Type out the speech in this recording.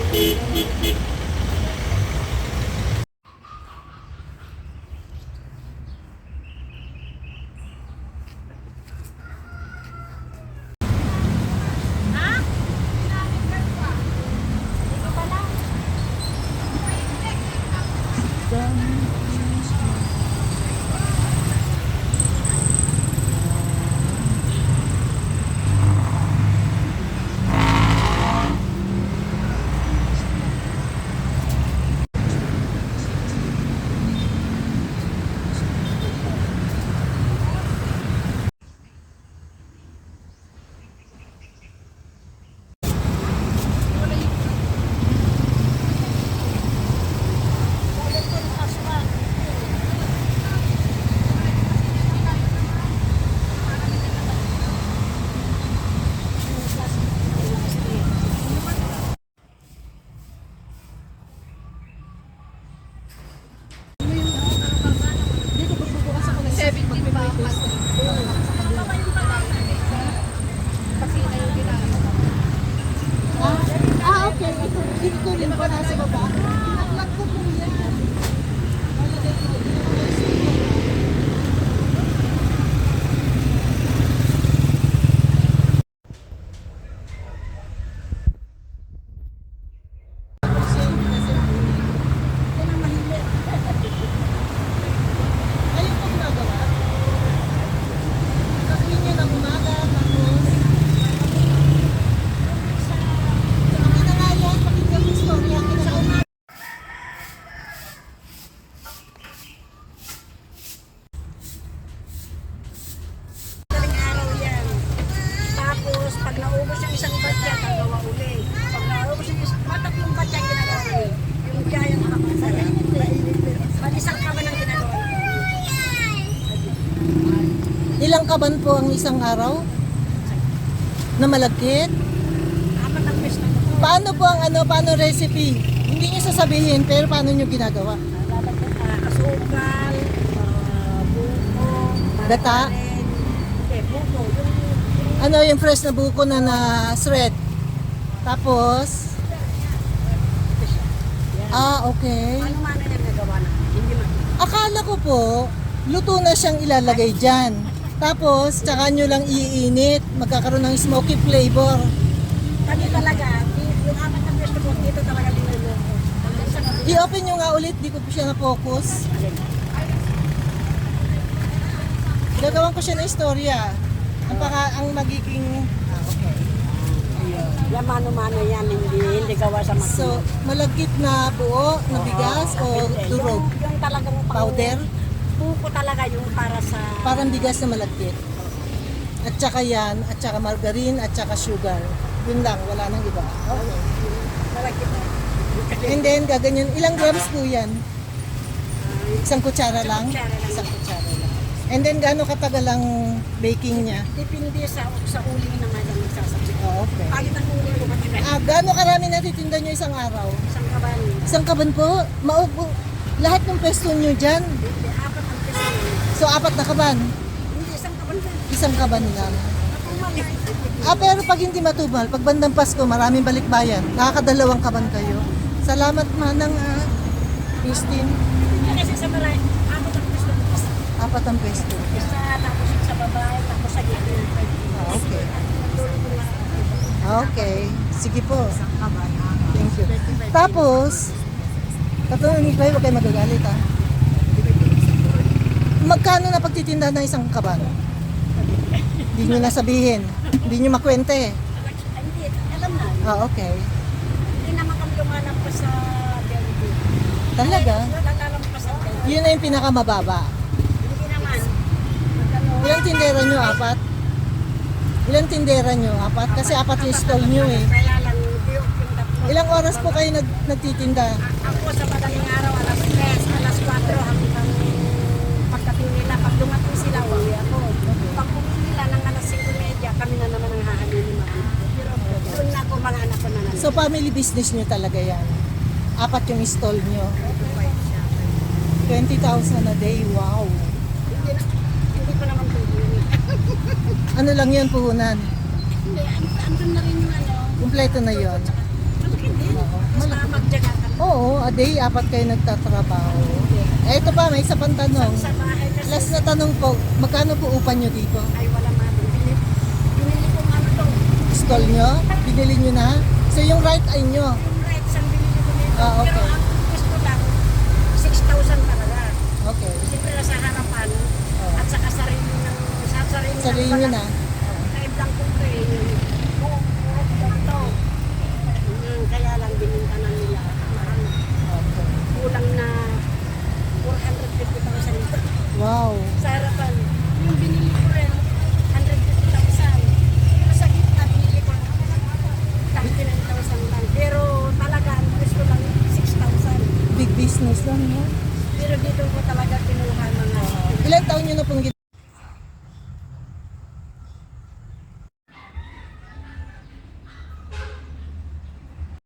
Okay. Dito rin po nasa baba. Pinaklat ko po yan. Pag naubos yung isang batya, tagawa uli. Pag naubos yung matatlong batya, ginagawa uli. Yung kaya makakasara. Pag isang kaban ang ginagawa. Ilang kaban po ang isang araw? Na malagkit? Apat ang pes na ito. Paano po ang paano recipe? Hindi niyo sasabihin, pero paano niyo ginagawa? Asukal, buko, Gata? buko. Ano yung fresh na buko na na-shred? Tapos? Okay. Ano man ang nagawa na? Hindi man. Akala ko po, luto na siyang ilalagay dyan. Tapos, tsaka nyo lang iinit. Magkakaroon ng smoky flavor. Kami talaga, yung apat ang pes na buko, dito talaga dinuloko. I-open nyo nga ulit, di ko po siya na-focus. Gagawin ko siya na istorya. Ang magiging... okay. Yan mano-mano yan, hindi gawa sa makina. So, malagkit na buo, na bigas o durog? Yung talagang Powder? buko talaga yung para sa... Parang bigas na malagkit. At saka yan, at saka margarine, at saka sugar. Yun lang, wala nang iba. Okay. Malagkit na. And then, gaganyan. Ilang grams po yan? Isang kutsara lang? kutsara lang. Isang kutsara lang. And then, gaano katagal ang baking niya? Depende sa uling naman ang nagsasabit. Okay. Pagit ang uling ko matigas. Gaano karami natitinda nyo isang araw? Isang kabali. Isang kaban po? Maupo. Lahat ng pwesto nyo dyan? Hindi, apat ang peso. So, 4 na kaban? Hindi, isang kabali. Isang kaban lang. Natumal. Pero pag hindi matubal, pag bandang Pasko, maraming balikbayan. Nakakadalawang kaban kayo. Salamat manang Christine. Kasi sa balay, apat ang peso. 4 ang pwesto. Isa, tapos sa babae, tapos sa gitna. Okay. Okay. Sige po. Thank you. Tapos, tatanungin kayo, huwag kayo magagalit ha. Magkano na pagtitinda ng isang kaban? Hindi nyo nasabihin. Hindi nyo makwente. Hindi, alam na. Okay. Hindi naman kami lumalampas sa Belgi. Talaga? Lalalampas sa Belgi. Yun na yung pinakamababa. Hindi naman. Ilang tindera nyo? 4? Ilang tindera nyo? 4? Kasi 4 yung stall nyo eh. Kaya lang, yung tatlo. Ilang oras po kayo nagtitinda? Ako sa madaling araw, alas 3, alas 4 hanggang pagdating nila. Pag dumating sila, uwi ako. Pag uwi nila ng alas 5:30, kami na naman ang hahanin mga. Doon na ako, mga anak ko na naman. So family business nyo talaga yan? 4 yung stall nyo? 20,000 a day, wow! Hindi ko naman tuloy. Ano lang yun, puhunan? Hindi, andun na rin yung ano. Kompleto na yun. Malaki din. Oo, a day, 4 kayo nagtatrabaho. Eh, ito pa, may isa pang tanong. Sa bahay kasi, Last na tanong po, magkano po upan nyo dito? ay wala man. Binili ko ano to. Stall nyo? Binili nyo na? So yung right ay nyo? Yung rights ang binili ko dito. Ah, okay. Pero ang gusto lang, 6,000 talaga. Okay. Siyempre nasa harapan. Oh. At saka sarili Sarili nyo na? Kahit lang kung to. Kaya lang bininta na nila. Mahal. Okay. Kulang na 450,000 ito. Wow. Sa harapan. Yung binili ko rin, 150,000. Pero sa gitna, binili ko 39,000 lang. Pero talaga, ang gusto lang 6,000. Big business lang, no? Pero dito ko talaga kinuha mga Ilan taon nyo na pong